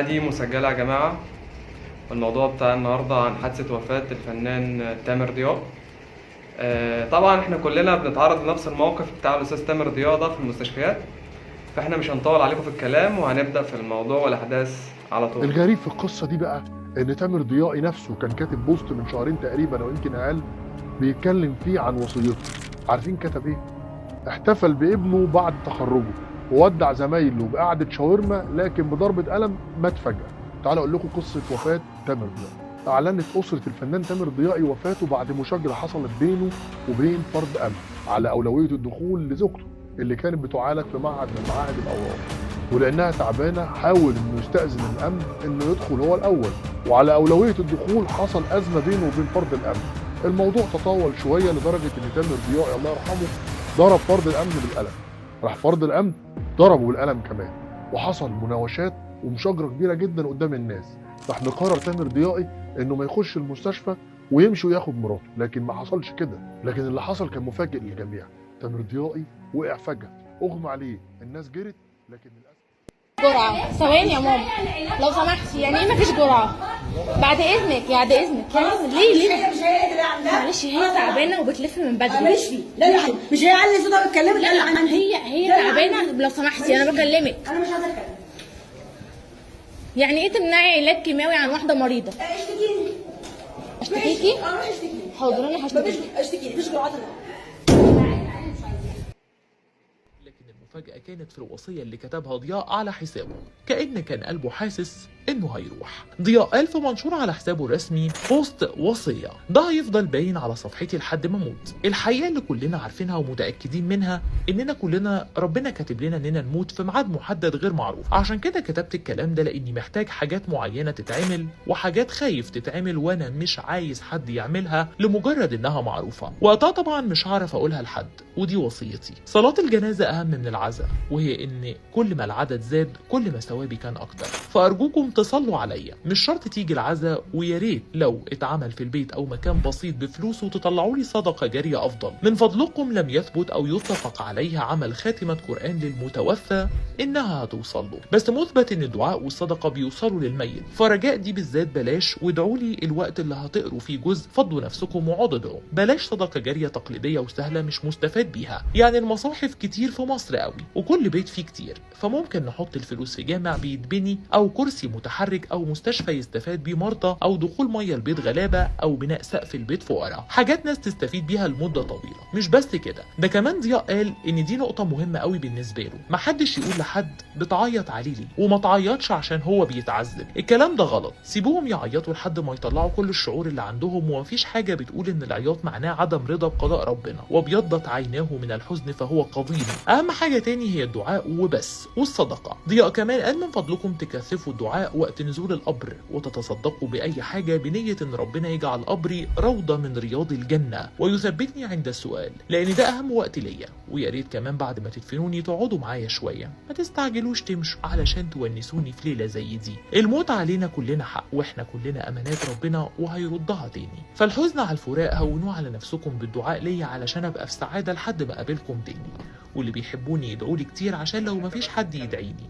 دي مسجلة يا جماعة. الموضوع بتاع النهاردة عن حادثة وفاة الفنان تامر ضياء. طبعا احنا كلنا بنتعرض لنفس الموقف بتاع الأستاذ تامر ضياء ده في المستشفيات، فاحنا مش هنطول عليكم في الكلام وهنبدأ في الموضوع والأحداث على طول. الغريب في القصه دي بقى ان تامر ضيائي نفسه كان كاتب بوست من شهرين تقريبا او يمكن اقل، بيتكلم فيه عن وصيته. عارفين كتب ايه؟ احتفل بابنه بعد تخرجه وودع زمايله بقعده شاورما، لكن بضربه قلم مات فجاه. تعالوا اقول لكم قصه وفاه تامر ضيائي. اعلنت اسره الفنان تامر ضيائي وفاته بعد مشاجره حصلت بينه وبين فرد امن على اولويه الدخول لزوجته اللي كانت بتعالج في معهد من معاهد الاورام، ولانها تعبانه حاول انه يستاذن الامن انه يدخل هو الاول، وعلى اولويه الدخول حصل ازمه بينه وبين فرد الامن. الموضوع تطول شويه لدرجه ان تامر ضيائي الله يرحمه ضرب فرد الامن بالقلم، راح فرد الامن ضربه بالقلم كمان، وحصل مناوشات ومشاجره كبيره جدا قدام الناس. راح مقرر تامر ضيائي انه ما يخش المستشفى ويمشي وياخد مراته، لكن ما حصلش كده. لكن اللي حصل كان مفاجئ للجميع. تامر ضيائي وقع فجاه، اغمى عليه، الناس جرت، لكن للاسف جرعة. ثواني يا ماما لو سمحتي، يعني ايه مفيش جرعة؟ بعد اذنك بعد اذنك، يعني ليه مش هي اللي عندها. معلش هي تعبانة وبتلف من بدري. ماليش فيه، لا مش هي علي صوتها بتكلمك. لا لا هي تعبانة، لو سمحتي انا بكلمك. انا مش عايزه اتكلم. يعني ايه تمنعي علاج كيماوي عن واحدة مريضة؟ اشتكيني. اشتكيكي؟ روح اشتكيني. حاضر انا هشتكيكي. اشتكيني مفيش جرعات. لكن المفاجأة كانت في الوصية اللي كتبها ضياء على حسابه، كأن كان قلبه حاسس إنه هيروح. ضياء قال في منشور على حسابه الرسمي بوست وصية: ده هيفضل باين على صفحتي لحد ما أموت. الحقيقة اللي كلنا عارفينها ومتأكدين منها إننا كلنا ربنا كاتب لنا إننا نموت في ميعاد محدد غير معروف. عشان كده كتبت الكلام ده لأني محتاج حاجات معينة تتعمل، وحاجات خايف تتعمل وأنا مش عايز حد يعملها لمجرد إنها معروفة. وقتها طبعا مش هعرف أقولها لحد، ودي وصيتي. صلاة الجنازة أهم من العزاء، وهي إن كل ما العدد زاد كل ما ثوابي كان أكتر. فأرجوكم تصلوا عليا. مش شرط تيجي العزاء، ويا ريت لو اتعمل في البيت أو مكان بسيط بفلوس وتطلعوا لي صدقة جارية أفضل. من فضلكم لم يثبت أو يتفق عليها عمل خاتمة قرآن للمتوفى إنها هتوصل له، بس مثبت إن الدعاء والصدقة بيوصلوا للميت، فرجاء دي بالذات بلاش، وادعوا لي الوقت اللي هتقروا فيه جزء. فضوا نفسكم وقعدوا ادعوا. بلاش صدقة جارية تقليدية وسهلة مش مستفاد بيها. يعني المصاحف كتير في مصر قوي، وكل بيت فيه كتير، فممكن نحط الفلوس في جامع بيتبني، او كرسي متحرك، او مستشفى يستفاد بيه مرضى، او دخول ميه البيت غلابه، او بناء سقف البيت فقراء. حاجات ناس تستفيد بيها لمده طويله. مش بس كده، ده كمان ضياء قال ان دي نقطه مهمه قوي بالنسبه له: محدش يقول لحد بتعيط عليه ليه، وما تعيطش عشان هو بيتعذب. الكلام ده غلط. سيبوهم يعيطوا لحد ما يطلعوا كل الشعور اللي عندهم، ومفيش حاجه بتقول ان العياط معناه عدم رضا بقضاء ربنا. وابيضت عيناه من الحزن فهو قضيب. اهم حاجه تاني هي الدعاء وبس، والصدقه. ضياء كمان قال من فضلكم تكثفوا الدعاء وقت نزول القبر، وتتصدقوا باي حاجه بنيه ان ربنا يجعل قبري روضه من رياض الجنه ويثبتني عند السؤال، لان ده اهم وقت ليا. ويا ريت كمان بعد ما تدفنوني تقعدوا معايا شويه، ما تستعجلوش تمشوا علشان تونسوني في ليله زي دي. الموت علينا كلنا حق، واحنا كلنا امانات ربنا وهيردها تاني. فالحزن على الفراق هونوه على نفسكم بالدعاء ليا علشان ابقى في سعاده لحد ما اقابلكم تاني. واللي بيحبوني يدعوا لي كتير عشان لو مفيش حد يدعيني.